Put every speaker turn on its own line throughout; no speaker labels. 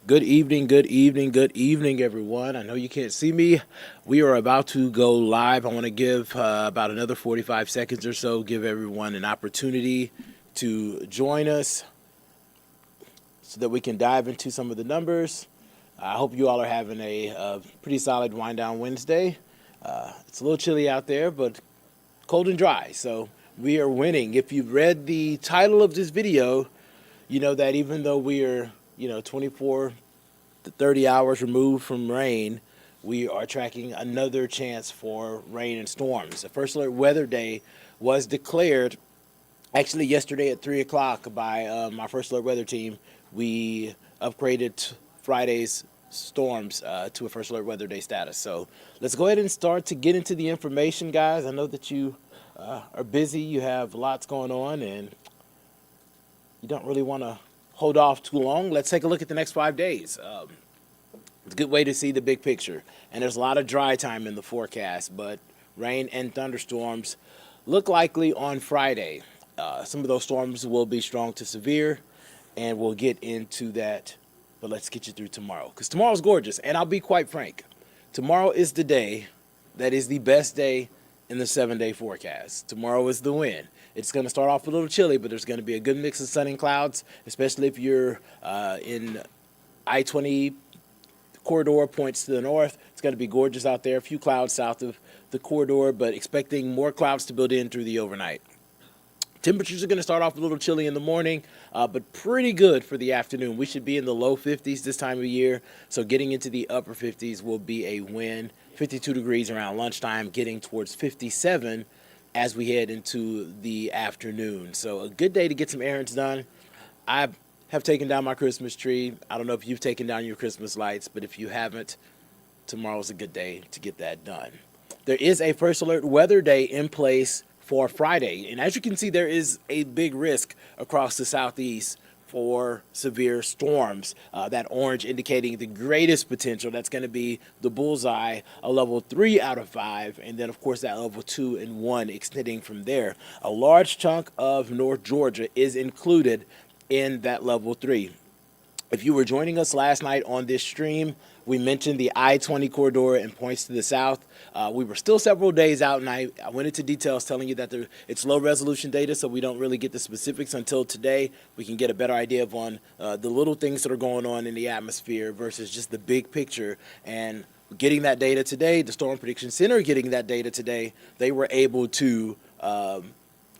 Good evening, good evening, everyone. I know you can't see me. We are about to go live. I want to give about another 45 seconds or so, give everyone an opportunity to join us so that we can dive into some of the numbers. I hope you all are having a pretty solid wind down Wednesday. It's a little chilly out there, but cold and dry. So we are winning. If you've read the title of this video, you know that even though we are, 24 to 30 hours removed from rain, we are tracking another chance for rain and storms. The first alert weather day was declared actually yesterday at 3 o'clock by my first alert weather team. We upgraded Friday's storms to a first alert weather day status. So let's go ahead and start to get into the information, guys. I know that you are busy, you have lots going on, and you don't really want to hold off too long. Let's take a look at the next 5 days. It's a good way to see the big picture. And there's a lot of dry time in the forecast, but rain and thunderstorms look likely on Friday. Some of those storms will be strong to severe, and we'll get into that. But let's get you through tomorrow, because tomorrow's gorgeous. And I'll be quite frank. Tomorrow is the day that is the best day in the 7-day forecast. Tomorrow is the win. It's going to start off a little chilly, but there's going to be a good mix of sun and clouds, especially if you're in I-20 corridor points to the north. It's going to be gorgeous out there. A few clouds south of the corridor, but expecting more clouds to build in through the overnight. Temperatures are going to start off a little chilly in the morning, but pretty good for the afternoon. We should be in the low 50s this time of year, so getting into the upper 50s will be a win. 52 degrees around lunchtime, getting towards 57 as we head into the afternoon. So a good day to get some errands done. I have taken down my Christmas tree. I don't know if you've taken down your Christmas lights, but if you haven't, tomorrow's a good day to get that done. There is a first alert weather day in place for Friday, and as you can see, there is a big risk across the southeast for severe storms. That orange indicating the greatest potential. That's going to be the bullseye, a level 3 out of 5, and then of course that level 2 and 1 extending from there. A large chunk of North Georgia is included in that level 3. If you were joining us last night on this stream, we mentioned the I-20 corridor and points to the south. We were still several days out, and I went into details telling you that it's low-resolution data, so we don't really get the specifics until today. We can get a better idea of on the little things that are going on in the atmosphere versus just the big picture. And getting that data today, the Storm Prediction Center getting that data today, they were able to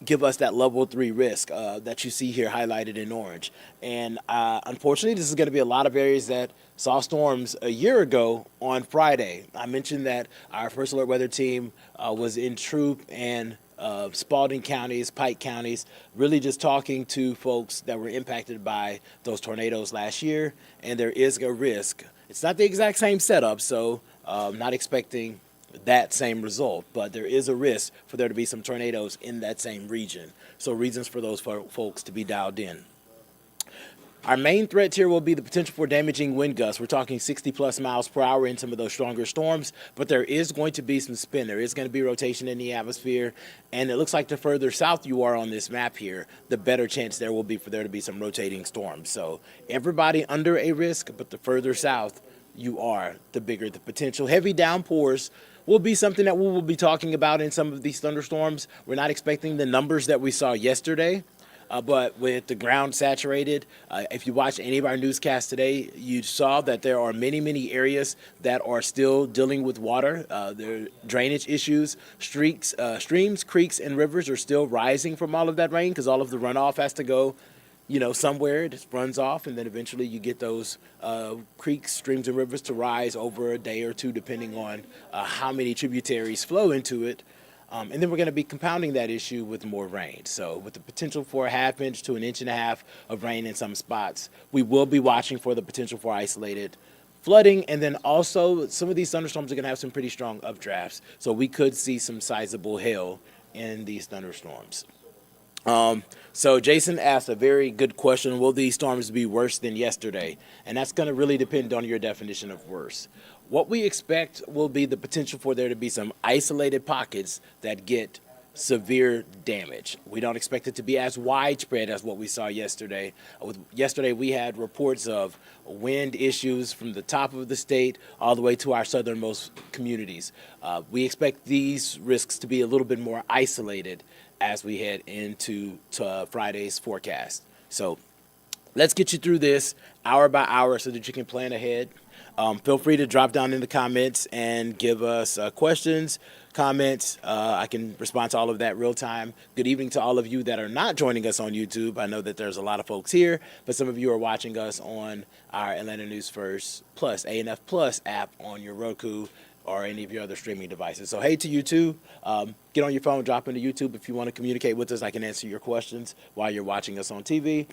give us that level 3 risk that you see here highlighted in orange. And unfortunately, this is going to be a lot of areas that saw storms a year ago on Friday. I mentioned that our first alert weather team was in Troup and Spalding counties, Pike counties, really just talking to folks that were impacted by those tornadoes last year. And there is a risk. It's not the exact same setup, so not expecting that same result, but there is a risk for there to be some tornadoes in that same region. So reasons for those folks to be dialed in. Our main threat here will be the potential for damaging wind gusts. We're talking 60 plus miles per hour in some of those stronger storms, but there is going to be some spin. There is going to be rotation in the atmosphere, and it looks like the further south you are on this map here, the better chance there will be for there to be some rotating storms. So everybody under a risk, but the further south you are, the bigger the potential. Heavy downpours will be something that we will be talking about in some of these thunderstorms. We're not expecting the numbers that we saw yesterday, but with the ground saturated, if you watched any of our newscasts today, you saw that there are many, many areas that are still dealing with water. There are drainage issues. Streams, creeks, and rivers are still rising from all of that rain because all of the runoff has to go somewhere. It just runs off, and then eventually you get those creeks, streams, and rivers to rise over a day or two, depending on how many tributaries flow into it. And then we're going to be compounding that issue with more rain. So with the potential for a ½ to an 1.5 inches of rain in some spots, we will be watching for the potential for isolated flooding. And then also some of these thunderstorms are going to have some pretty strong updrafts. So we could see some sizable hail in these thunderstorms. So Jason asked a very good question. Will these storms be worse than yesterday? And that's going to really depend on your definition of worse. What we expect will be the potential for there to be some isolated pockets that get severe damage. We don't expect it to be as widespread as what we saw yesterday. Yesterday, we had reports of wind issues from the top of the state all the way to our southernmost communities. We expect these risks to be a little bit more isolated as we head into Friday's forecast. So let's get you through this hour by hour so that you can plan ahead. Feel free to drop down in the comments and give us questions, comments. I can respond to all of that real time. Good evening to all of you that are not joining us on YouTube. I know that there's a lot of folks here, but some of you are watching us on our Atlanta News First Plus, ANF Plus app on your Roku or any of your other streaming devices. So hey to you too. Get on your phone, drop into YouTube if you want to communicate with us. I can answer your questions while you're watching us on TV.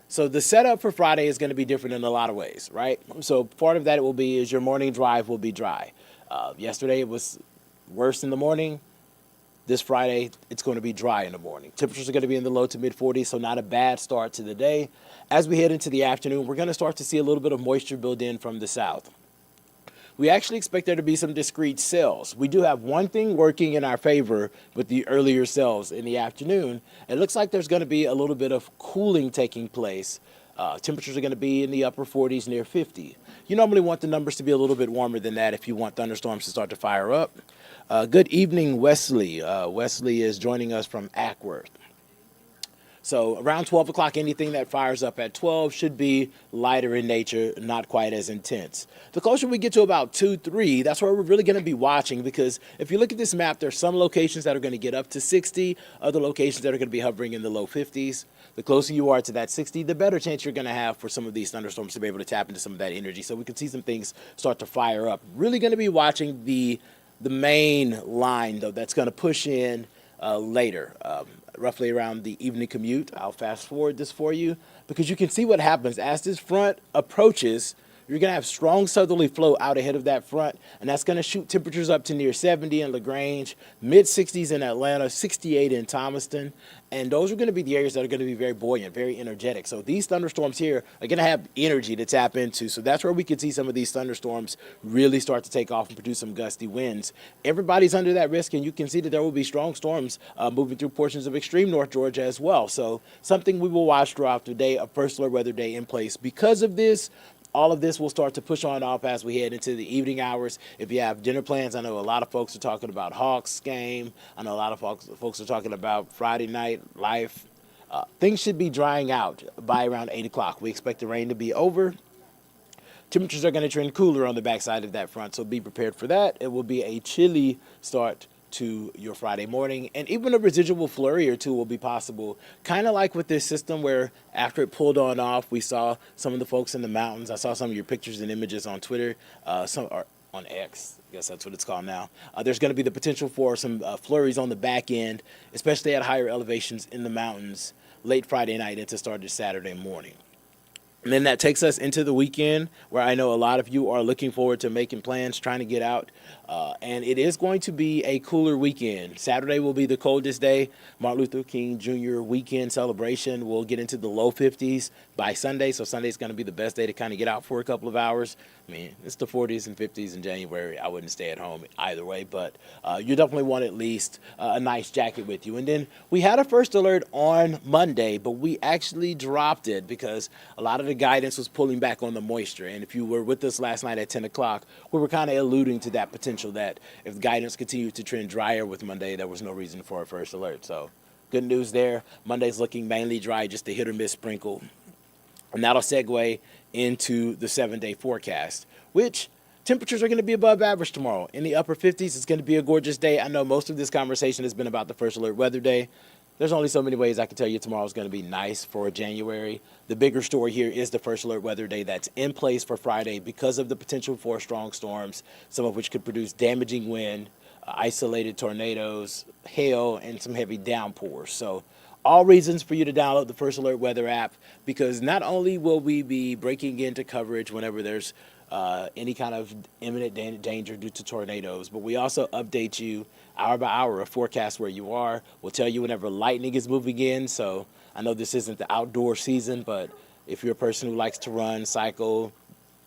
So the setup for Friday is going to be different in a lot of ways, right? So part of that it will be is your morning drive will be dry. Yesterday it was worse in the morning. This Friday it's going to be dry in the morning. Temperatures are going to be in the low to mid 40s, so not a bad start to the day. As we head into the afternoon, we're going to start to see a little bit of moisture build in from the south. We actually expect there to be some discrete cells. We do have one thing working in our favor with the earlier cells in the afternoon. It looks like there's going to be a little bit of cooling taking place. Temperatures are going to be in the upper 40s, near 50. You normally want the numbers to be a little bit warmer than that if you want thunderstorms to start to fire up. Good evening, Wesley. Wesley is joining us from Ackworth. So around 12 o'clock, anything that fires up at 12 should be lighter in nature, not quite as intense. The closer we get to about 2, 3, that's where we're really going to be watching, because if you look at this map, there's some locations that are going to get up to 60, other locations that are going to be hovering in the low 50s. The closer you are to that 60, the better chance you're going to have for some of these thunderstorms to be able to tap into some of that energy. So we can see some things start to fire up. Really going to be watching the main line, though, that's going to push in later. Roughly around the evening commute. I'll fast forward this for you because you can see what happens as this front approaches. You're going to have strong southerly flow out ahead of that front, and that's going to shoot temperatures up to near 70 in LaGrange, mid-60s in Atlanta, 68 in Thomaston, and those are going to be the areas that are going to be very buoyant, very energetic. So these thunderstorms here are going to have energy to tap into, so that's where we could see some of these thunderstorms really start to take off and produce some gusty winds. Everybody's under that risk, and you can see that there will be strong storms moving through portions of extreme North Georgia as well. So something we will watch throughout the day, a first alert weather day in place. Because of this, all of this will start to push on off as we head into the evening hours. If you have dinner plans, I know a lot of folks are talking about Hawks game. I know a lot of folks are talking about Friday night life. Things should be drying out by around 8 o'clock. We expect the rain to be over. Temperatures are going to trend cooler on the backside of that front, so be prepared for that. It will be a chilly start to your Friday morning, and even a residual flurry or two will be possible, kind of like with this system where after it pulled on off, we saw some of the folks in the mountains. I saw some of your pictures and images on Twitter, some are on X, I guess that's what it's called now. There's going to be the potential for some flurries on the back end, especially at higher elevations in the mountains late Friday night into started Saturday morning. And then that takes us into the weekend, where I know a lot of you are looking forward to making plans, trying to get out. And it is going to be a cooler weekend. Saturday will be the coldest day. Martin Luther King Jr. weekend celebration. We'll get into the low 50s by Sunday. So Sunday's going to be the best day to kind of get out for a couple of hours. I mean, it's the 40s and 50s in January. I wouldn't stay at home either way, but you definitely want at least a nice jacket with you. And then we had a first alert on Monday, but we actually dropped it because a lot of the guidance was pulling back on the moisture. And if you were with us last night at 10 o'clock, we were kind of alluding to that potential that if guidance continued to trend drier with Monday, there was no reason for a first alert. So good news there. Monday's looking mainly dry, just a hit or miss sprinkle. And that'll segue into the 7-day forecast, which temperatures are going to be above average tomorrow. In the upper 50s, it's going to be a gorgeous day. I know most of this conversation has been about the first alert weather day. There's only so many ways I can tell you tomorrow is going to be nice for January. The bigger story here is the first alert weather day that's in place for Friday because of the potential for strong storms, some of which could produce damaging wind, isolated tornadoes, hail, and some heavy downpours. So all reasons for you to download the First Alert Weather app, because not only will we be breaking into coverage whenever there's any kind of imminent danger due to tornadoes, but we also update you hour by hour, a forecast where you are. We'll tell you whenever lightning is moving in. So I know this isn't the outdoor season, but if you're a person who likes to run, cycle,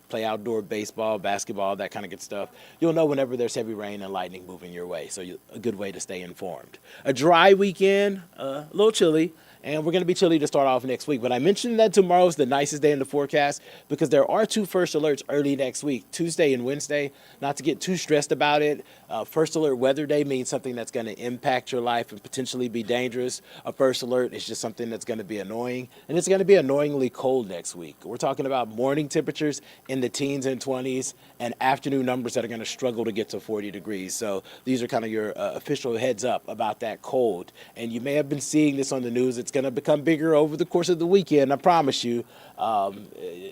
play outdoor baseball, basketball, that kind of good stuff, you'll know whenever there's heavy rain and lightning moving your way. So a good way to stay informed. A dry weekend, a little chilly. And we're going to be chilly to start off next week. But I mentioned that tomorrow's the nicest day in the forecast because there are 2 first alerts early next week, Tuesday and Wednesday. Not to get too stressed about it. First alert weather day means something that's going to impact your life and potentially be dangerous. A first alert is just something that's going to be annoying. And it's going to be annoyingly cold next week. We're talking about morning temperatures in the teens and 20s and afternoon numbers that are going to struggle to get to 40 degrees. So these are kind of your official heads up about that cold. And you may have been seeing this on the news. It's going to become bigger over the course of the weekend, I promise you. You're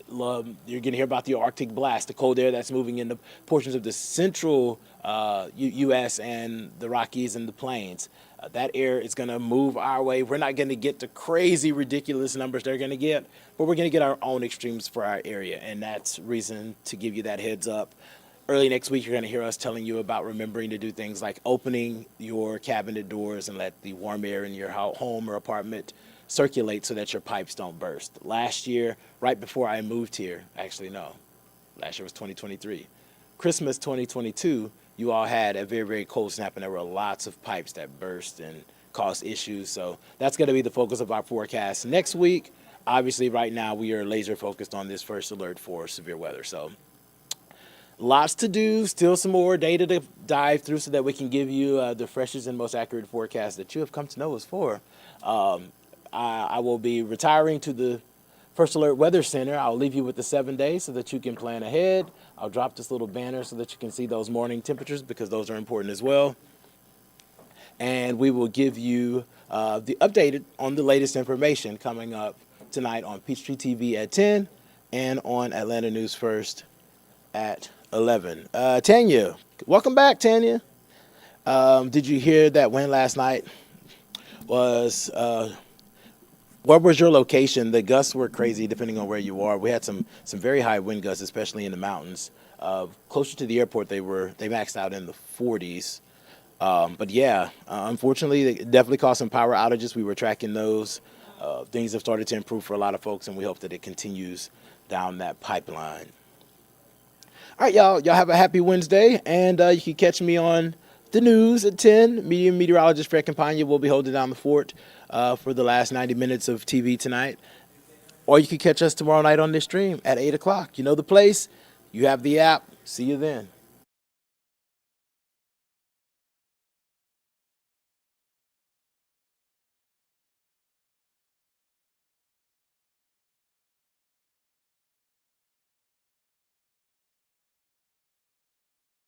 going to hear about the Arctic blast, the cold air that's moving into portions of the central U.S. and the Rockies and the plains. That air is going to move our way. We're not going to get the crazy, ridiculous numbers they're going to get, but we're going to get our own extremes for our area, and that's reason to give you that heads up. Early next week, you're going to hear us telling you about remembering to do things like opening your cabinet doors and let the warm air in your home or apartment circulate so that your pipes don't burst. Last year, right before I moved here, actually no, last year was 2023. Christmas 2022, you all had a very, very cold snap, and there were lots of pipes that burst and caused issues. So that's going to be the focus of our forecast next week. Obviously, right now, we are laser focused on this first alert for severe weather. So lots to do, still some more data to dive through so that we can give you the freshest and most accurate forecast that you have come to know us for. I will be retiring to the First Alert Weather Center. I'll leave you with the 7 days so that you can plan ahead. I'll drop this little banner so that you can see those morning temperatures because those are important as well. And we will give you the updated on the latest information coming up tonight on Peachtree TV at 10 and on Atlanta News First at 11. Tanya, welcome back, Tanya. Did you hear that wind last night was what was your location? The gusts were crazy depending on where you are. We had some very high wind gusts, especially in the mountains. Closer to the airport, they maxed out in the 40s. But yeah, unfortunately, it definitely caused some power outages. We were tracking those. Things have started to improve for a lot of folks, and we hope that it continues down that pipeline. All right, y'all have a happy Wednesday, and you can catch me on the news at 10. Meteorologist Patrick Pete will be holding down the fort for the last 90 minutes of TV tonight. Or you can catch us tomorrow night on this stream at 8 o'clock. You know the place. You have the app. See you then.